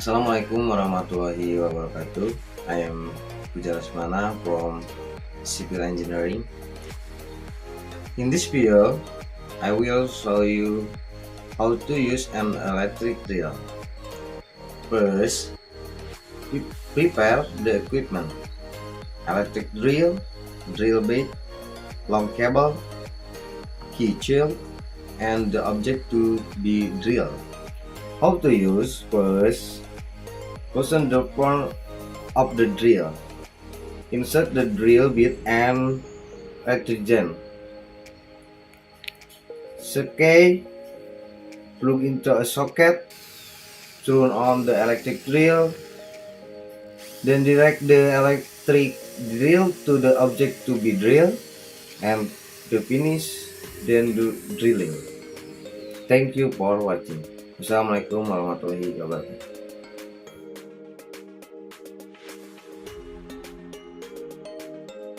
Assalamualaikum warahmatullahi wabarakatuh. I am Puja Lesmana from Sipil Engineering. In this video, I will show you how to use an electric drill. First, prepare the equipment: electric drill, drill bit, long cable, key shield, and the object to be drilled. How to use: first, loosen the front of the drill. Insert the drill bit and electrogen. Second, plug into a socket. Turn on the electric drill. Then direct the electric drill to the object to be drilled, and to finish, then do drilling. Thank you for watching. Assalamualaikum warahmatullahi wabarakatuh.